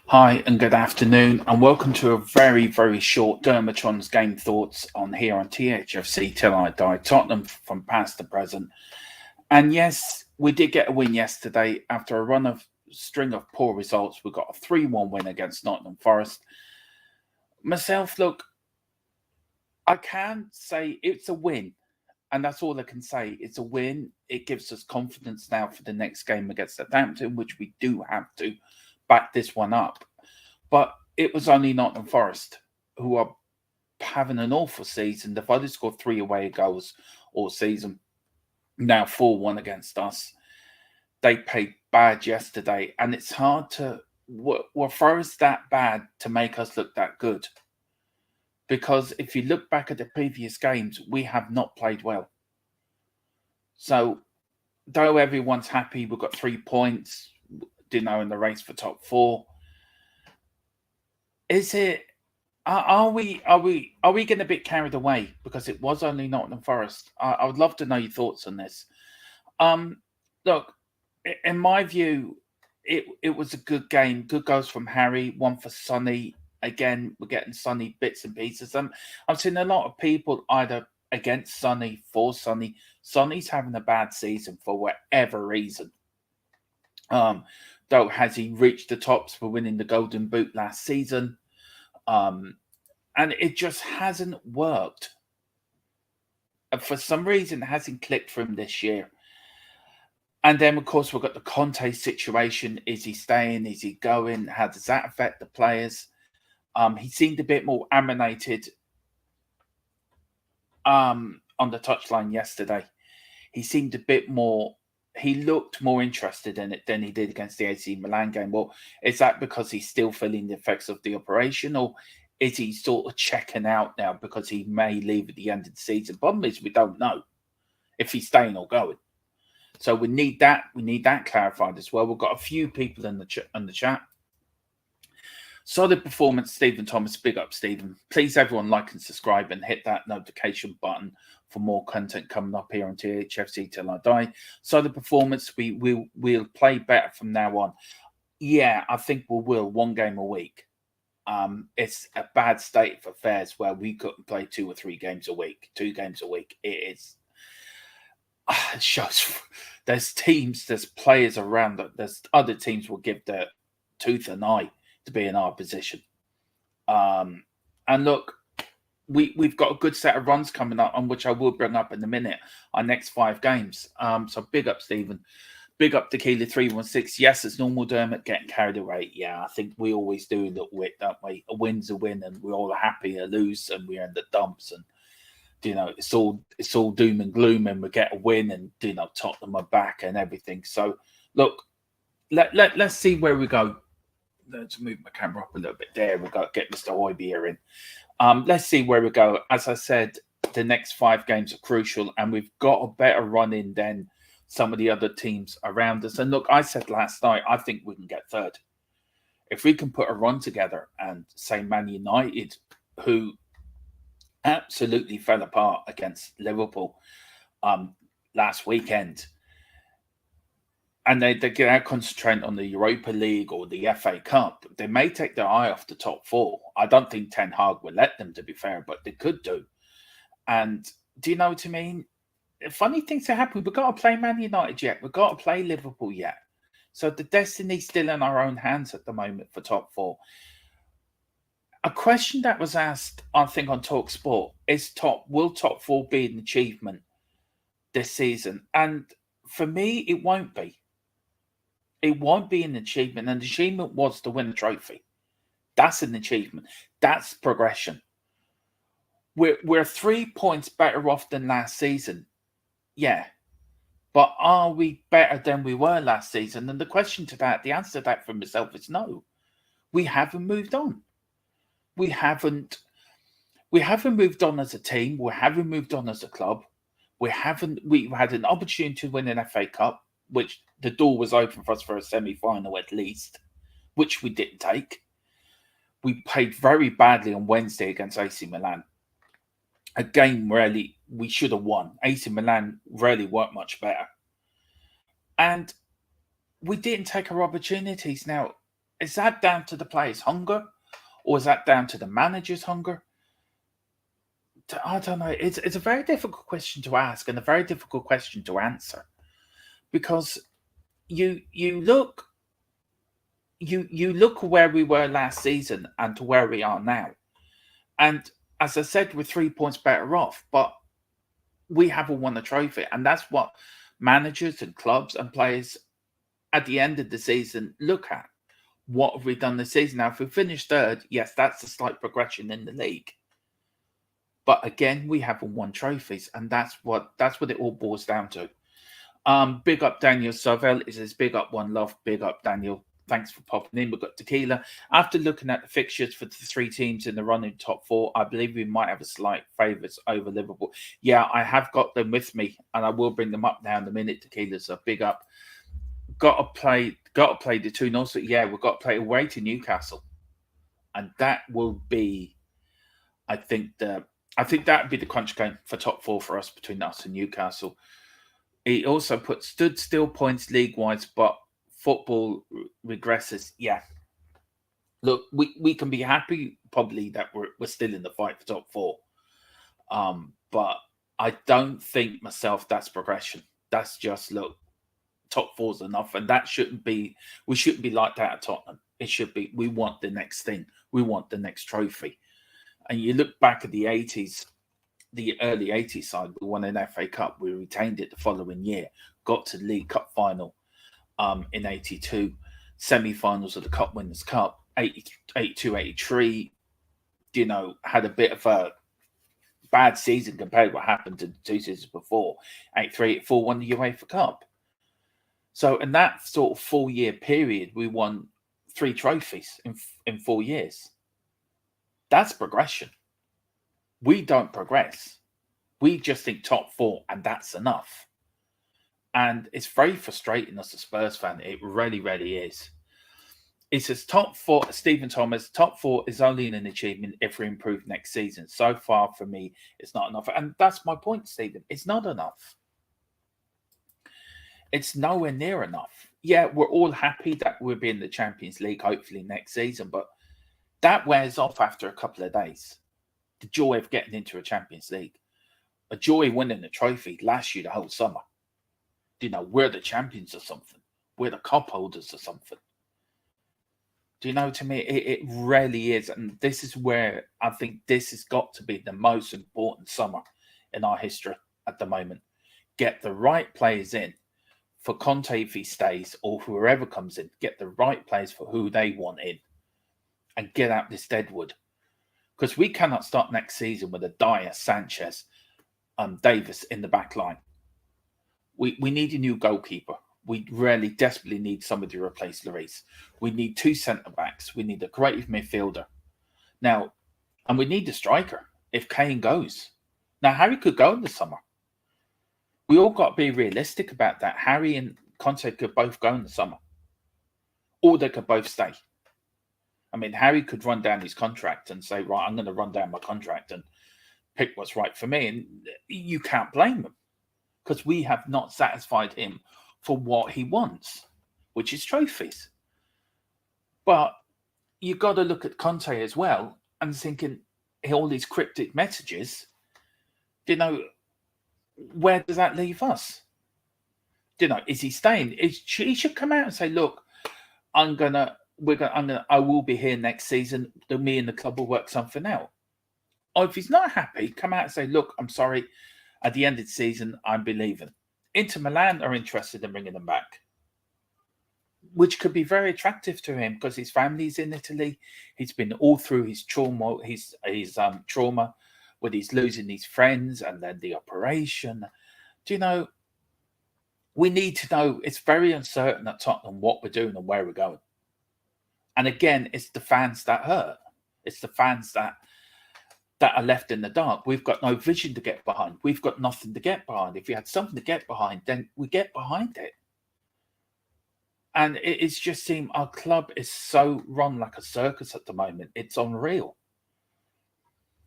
Hi and good afternoon, and welcome to a very, very short Dermotron's game thoughts on here on Thfc Till I Die, Tottenham from past to present. And yes, we did get a win yesterday after a run of string of poor results. We got a 3-1 win against Nottingham Forest. Myself, look, I can say it's a win, and that's all I can say. It's a win. It gives us confidence now for the next game against Southampton, which we do have to back this one up. But it was only Nottingham Forest who are having an awful season. They've only scored 3 away goals all season. Now 4-1 against us. They played bad yesterday, and it's hard to were Forest that bad to make us look that good. Because if you look back at the previous games, we have not played well. So though everyone's happy, we've got 3 points, in the race for top 4. Is it? Are we getting a bit carried away because it was only Nottingham Forest? I would love to know your thoughts on this. Look, in my view, it was a good game. Good goals from Harry, one for Sonny. Again, we're getting Sonny bits and pieces. I'm seeing a lot of people either against Sonny, for Sonny. Sonny's having a bad season for whatever reason. Though has he reached the tops for winning the Golden Boot last season? And it just hasn't worked. For some reason, it hasn't clicked for him this year. And then, of course, we've got the Conte situation. Is he staying? Is he going? How does that affect the players? He seemed a bit more animated on the touchline yesterday. He seemed a bit more. He looked more interested in it than he did against the AC Milan game. Well, is that because he's still feeling the effects of the operation, or is he sort of checking out now because he may leave at the end of the season? Problem is, we don't know if he's staying or going. So we need that. We need that clarified as well. We've got a few people in the chat. Solid performance, Stephen Thomas. Big up, Stephen. Please, everyone, like and subscribe and hit that notification button for more content coming up here on THFC Till I Die. Solid performance. We'll play better from now on. Yeah, I think we will. 1 game a week. It's a bad state of affairs where we couldn't play 2 or 3 games a week. 2 games a week. It is. It shows there's teams, there's players around that. There's other teams will give their tooth and eye to be in our position. And look, we've got a good set of runs coming up, on which I will bring up in a minute. Our next 5 games. So big up, Stephen. Big up Tequila 316. Yes, it's normal, Dermot, getting carried away. Yeah, I think we always do look with that way. A win's a win, and we're all happy. A lose, and we're in the dumps, and it's all doom and gloom, and we get a win, and Tottenham are back and everything. So look, let's see where we go. Let's move my camera up a little bit. There we go. Get Mr. Hoiby here in. Let's see where we go. As I said, the next 5 games are crucial, and we've got a better run in than some of the other teams around us. And look, I said last night, I think we can get 3rd. If we can put a run together, and say Man United, who absolutely fell apart against Liverpool last weekend, and they're going to concentrate on the Europa League or the FA Cup, they may take their eye off the top 4. I don't think Ten Hag will let them, to be fair, but they could do. And do you know what I mean? Funny things are happening. We've got to play Man United yet. We've got to play Liverpool yet. So the destiny's still in our own hands at the moment for top 4. A question that was asked, I think, on Talk Sport is will top 4 be an achievement this season? And for me, it won't be. It won't be an achievement. An achievement was to win a trophy. That's an achievement. That's progression. We're 3 points better off than last season. Yeah. But are we better than we were last season? And the answer to that for myself is no. We haven't moved on. We haven't moved on as a team. We haven't moved on as a club. We had an opportunity to win an FA Cup, which the door was open for us for a semi-final at least, which we didn't take. We played very badly on Wednesday against AC Milan. A game really we should have won. AC Milan really weren't much better. And we didn't take our opportunities. Now, Is that down to the players' hunger, or is that down to the manager's hunger? I don't know. It's a very difficult question to ask and a very difficult question to answer, because you look where we were last season and to where we are now, and as I said, we're 3 points better off, but we haven't won a trophy, and that's what managers and clubs and players at the end of the season look at. What have we done this season? Now, if we finish third, yes, that's a slight progression in the league. But again, we haven't won trophies, and that's what it all boils down to. Big up Daniel Savell. It says big up One Love. Big up Daniel. Thanks for popping in. We've got Tequila. After looking at the fixtures for the 3 teams in the running top 4, I believe we might have a slight favourites over Liverpool. Yeah, I have got them with me, and I will bring them up now in a minute, Tequila. So big up. Got to play the 2-0. So yeah, we've got to play away to Newcastle, and that will be, I think that would be the crunch game for top 4 for us, between us and Newcastle. He also put stood still points league-wise, but football regresses. Yeah. Look, we can be happy probably that we're still in the fight for top 4. But I don't think myself that's progression. That's just, look, top 4's enough, and we shouldn't be like that at Tottenham. It should be, we want the next thing. We want the next trophy. And you look back at the 80s, the early 80s side, we won an FA Cup. We retained it the following year, got to the League Cup final in 82, semi-finals of the Cup Winners' Cup, 82, 83, had a bit of a bad season compared to what happened to the 2 seasons before. 83, 84 won the UEFA Cup. So in that sort of 4-year period, we won 3 trophies in 4 years. That's progression. We don't progress. We just think top 4 and that's enough. And it's very frustrating as a Spurs fan. It really, really is. It says top 4, Stephen Thomas, top 4 is only an achievement if we improve next season. So far for me, it's not enough. And that's my point, Stephen. It's not enough. It's nowhere near enough. Yeah, we're all happy that we'll be in the Champions League hopefully next season, but that wears off after a couple of days. The joy of getting into a Champions League, a joy winning a trophy lasts you the whole summer. We're the champions or something. We're the cup holders or something. To me, it really is. And this is where I think this has got to be the most important summer in our history at the moment. Get the right players in for Conte if he stays, or whoever comes in. Get the right players for who they want in, and get out this deadwood. Because we cannot start next season with a Dyer, Sanchez, Davis in the back line. We need a new goalkeeper. We really desperately need somebody to replace Lloris. We need 2 centre-backs. We need a creative midfielder. Now, and we need a striker if Kane goes. Now, Harry could go in the summer. We all got to be realistic about that. Harry and Conte could both go in the summer. Or they could both stay. I mean, Harry could run down his contract and say, right, I'm going to run down my contract and pick what's right for me. And you can't blame him, because we have not satisfied him for what he wants, which is trophies. But you've got to look at Conte as well and thinking all these cryptic messages, where does that leave us? Is he staying? He should come out and say, look, I will be here next season. Me and the club will work something out. Or if he's not happy, come out and say, look, I'm sorry. At the end of the season, I'm leaving. Inter Milan are interested in bringing him back, which could be very attractive to him because his family's in Italy. He's been all through his trauma, his trauma with his losing his friends and then the operation. We need to know. It's very uncertain at Tottenham what we're doing and where we're going. And again, it's the fans that hurt. It's the fans that are left in the dark. We've got no vision to get behind. We've got nothing to get behind. If we had something to get behind, then we get behind it. And it's just seemed our club is so run like a circus at the moment. It's unreal.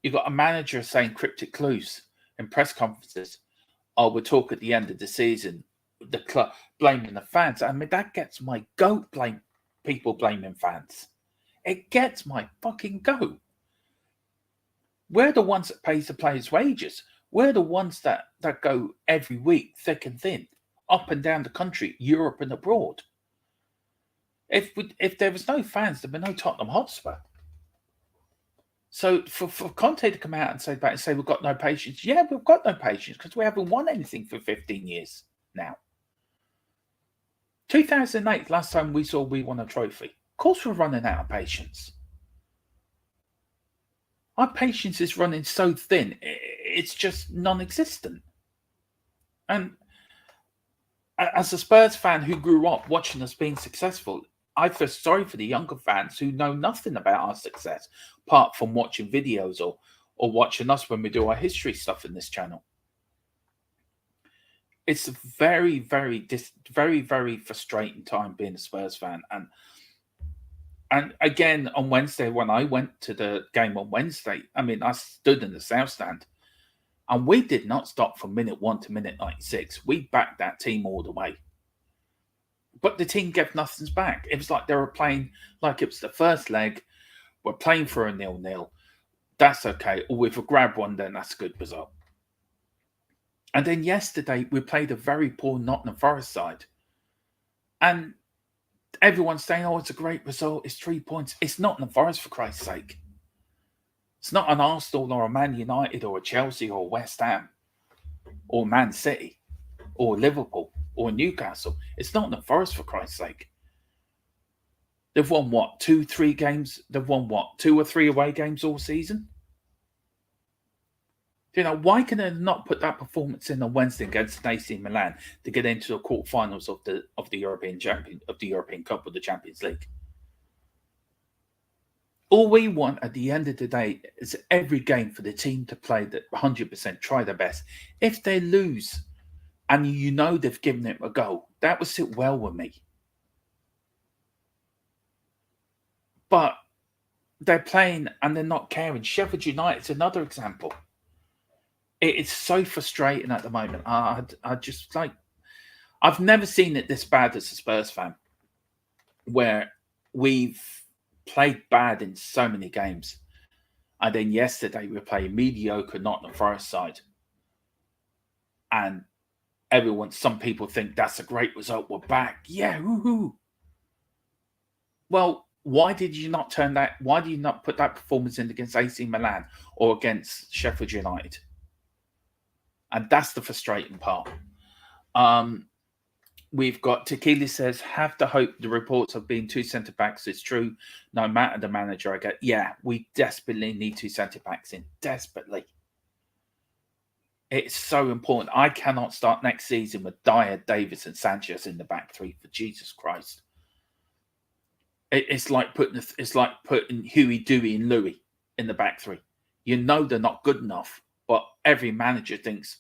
You've got a manager saying cryptic clues in press conferences. Oh, we'll talk at the end of the season. The club blaming the fans. I mean, that gets my goat blame. people blaming fans. It gets my fucking goat. We're the ones that pays the players' wages. We're the ones that go every week, thick and thin, up and down the country, Europe and abroad. If there was no fans, there'd be no Tottenham Hotspur. So for Conte to come out and say we've got no patience, yeah, we've got no patience because we haven't won anything for 15 years now. 2008, last time we won a trophy. Of course we're running out of patience. Our patience is running so thin, it's just non-existent. And as a Spurs fan who grew up watching us being successful, I feel sorry for the younger fans who know nothing about our success, apart from watching videos or watching us when we do our history stuff in this channel. It's a very, very, very frustrating time being a Spurs fan. And again, on Wednesday, when I went to the game on Wednesday, I mean, I stood in the South Stand, and we did not stop from minute 1 to minute 96. We backed that team all the way. But the team gave nothing back. It was like they were playing like it was the first leg. We're playing for a 0-0. That's okay. Or if we grab one, then that's a good result. And then yesterday, we played a very poor Nottingham Forest side. And everyone's saying, oh, it's a great result. It's 3 points. It's Nottingham Forest, for Christ's sake. It's not an Arsenal or a Man United or a Chelsea or West Ham or Man City or Liverpool or Newcastle. It's Nottingham Forest, for Christ's sake. They've won, what, 2-3 games? They've won, what, 2 or 3 away games all season? You know, why can they not put that performance in on Wednesday against AC Milan to get into the quarterfinals of the European Cup or the Champions League? All we want at the end of the day is every game for the team to play that 100%, try their best. If they lose and you know they've given it a go, that would sit well with me. But they're playing and they're not caring. Sheffield United's another example. It's so frustrating at the moment. I just like, I've never seen it this bad as a Spurs fan, where we've played bad in so many games. And then yesterday we were playing mediocre Nottingham Forest side. And some people think that's a great result. We're back. Yeah, woohoo. Well, why did you not turn that? Why did you not put that performance in against AC Milan or against Sheffield United? And that's the frustrating part. We've got Tequila says, have to hope the reports of being 2 centre-backs is true, no matter the manager I get. Yeah, we desperately need 2 centre-backs in. Desperately. It's so important. I cannot start next season with Dyer, Davis and Sanchez in the back three, for Jesus Christ. It's like putting Huey, Dewey and Louis in the back three. You know they're not good enough, but every manager thinks.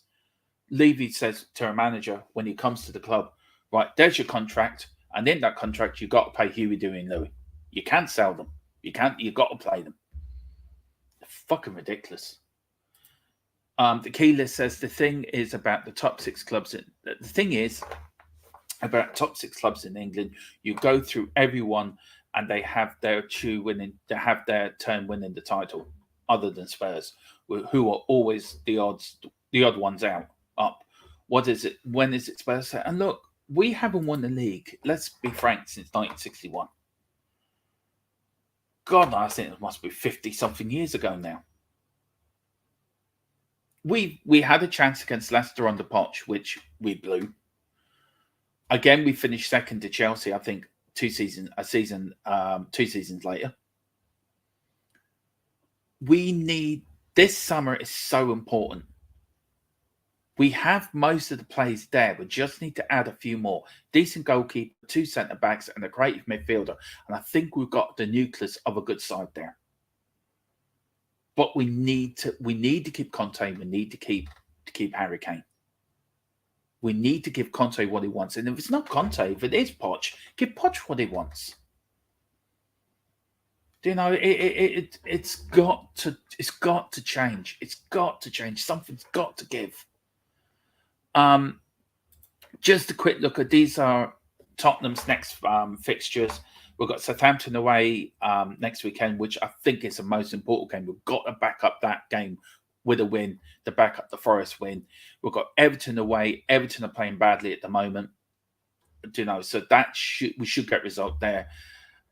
Levy says to a manager when he comes to the club, right, there's your contract, and in that contract you've got to pay Huey, Dewey and Louis. You can't sell them. You've got to play them. They're fucking ridiculous. The key list says the thing is about the top 6 clubs. The thing is about top 6 clubs in England, you go through everyone and they have their turn winning the title, other than Spurs, who are always the odd ones up. What is it? When is it Spurs? And look, we haven't won the league, let's be frank, since 1961. God, I think it must be 50-something years ago now. We had a chance against Leicester under Poch, which we blew. Again, we finished second to Chelsea, I think, 2 seasons later. This summer is so important. We have most of the players there. We just need to add a few more. Decent goalkeeper, 2 centre-backs and a creative midfielder. And I think we've got the nucleus of a good side there. But we need to keep Conte. We need to keep Harry Kane. We need to give Conte what he wants. And if it's not Conte, if it is Poch, give Poch what he wants. You know, it's got to change. It's got to change. Something's got to give. Just a quick look at these are Tottenham's next fixtures. We've got Southampton away next weekend, which I think is the most important game. We've got to back up that game with a win to back up the Forest win. We've got Everton away. Everton are playing badly at the moment. So we should get result there.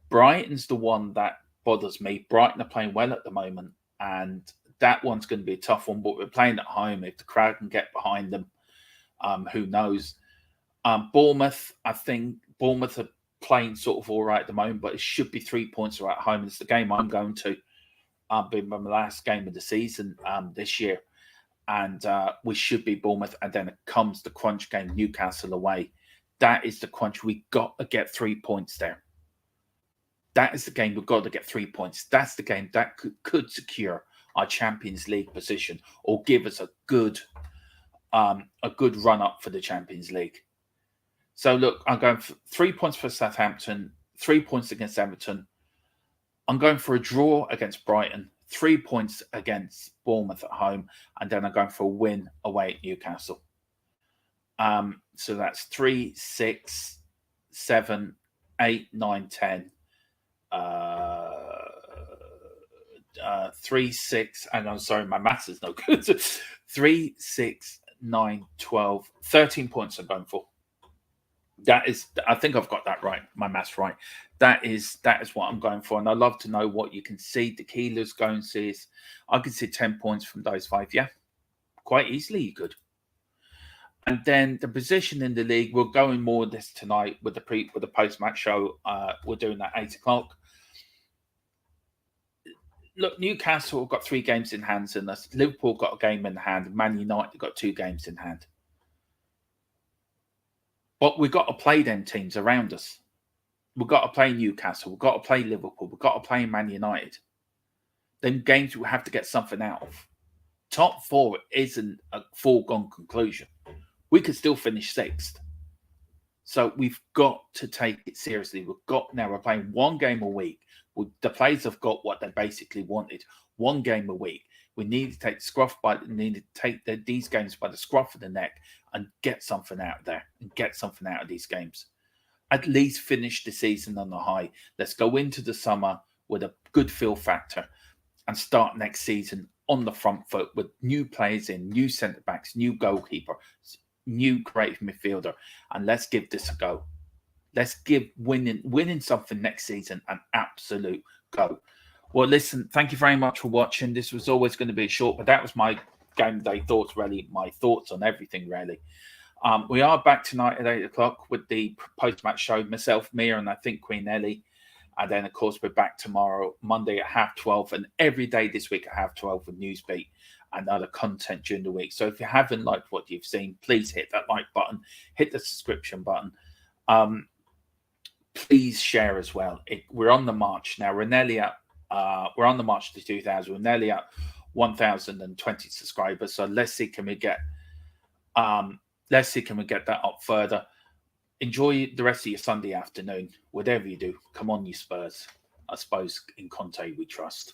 Brighton's the one that bothers me. Brighton are playing well at the moment, and that one's going to be a tough one. But we're playing at home. If the crowd can get behind them, who knows? Bournemouth, I think Bournemouth are playing sort of all right at the moment, but it should be 3 points right at home. It's the game I'm going to. Be my last game of the season this year, and we should be Bournemouth. And then it comes the crunch game, Newcastle away. That is the crunch. We got to get 3 points there. That is the game we've got to get 3 points. That's the game that could secure our Champions League position or give us a good run up for the Champions League. So look, I'm going for 3 points for Southampton, 3 points against Everton. I'm going for a draw against Brighton, 3 points against Bournemouth at home, and then I'm going for a win away at Newcastle. So that's 3, 6, 7, 8, 9, 10. 3, 6, and I'm sorry, my maths is no good. 3, 6, 9, 12, 13 points I'm going for. That is, I think I've got that right. My maths right. That is what I'm going for. And I'd love to know what you can see. Tequila's going to see is, I can see 10 points from those 5. Yeah, quite easily you could. And then the position in the league, we're going more of this tonight with the post-match show. We're doing that 8 o'clock. Look, Newcastle have got 3 games in hand, and Liverpool got a game in hand. Man United got 2 games in hand. But we've got to play them teams around us. We've got to play Newcastle. We've got to play Liverpool. We've got to play Man United. Them games we have to get something out of. Top 4 isn't a foregone conclusion. We could still finish 6th. So we've got to take it seriously. We're playing 1 game a week. The players have got what they basically wanted. 1 game a week. We need to take these games by the scruff of the neck and get something out there and get something out of these games. At least finish the season on the high. Let's go into the summer with a good feel factor and start next season on the front foot with new players in, new centre-backs, new goalkeeper, new creative midfielder, and let's give this a go. Let's give winning something next season an absolute go. Well, listen, thank you very much for watching. This was always going to be short, but that was my game day thoughts, really, my thoughts on everything, really. We are back tonight at 8 o'clock with the post-match show, myself, Mia, and I think Queen Ellie. And then, of course, we're back tomorrow, Monday at 12:30, and every day this week at 12:30 with Newsbeat and other content during the week. So if you haven't liked what you've seen, please hit that like button, hit the subscription button. Please share as well. We're on the march now. We're nearly at, we're on the march to 2,000. We're nearly at 1,020 subscribers. So let's see, can we get that up further? Enjoy the rest of your Sunday afternoon, whatever you do. Come on, you Spurs. I suppose in Conte we trust.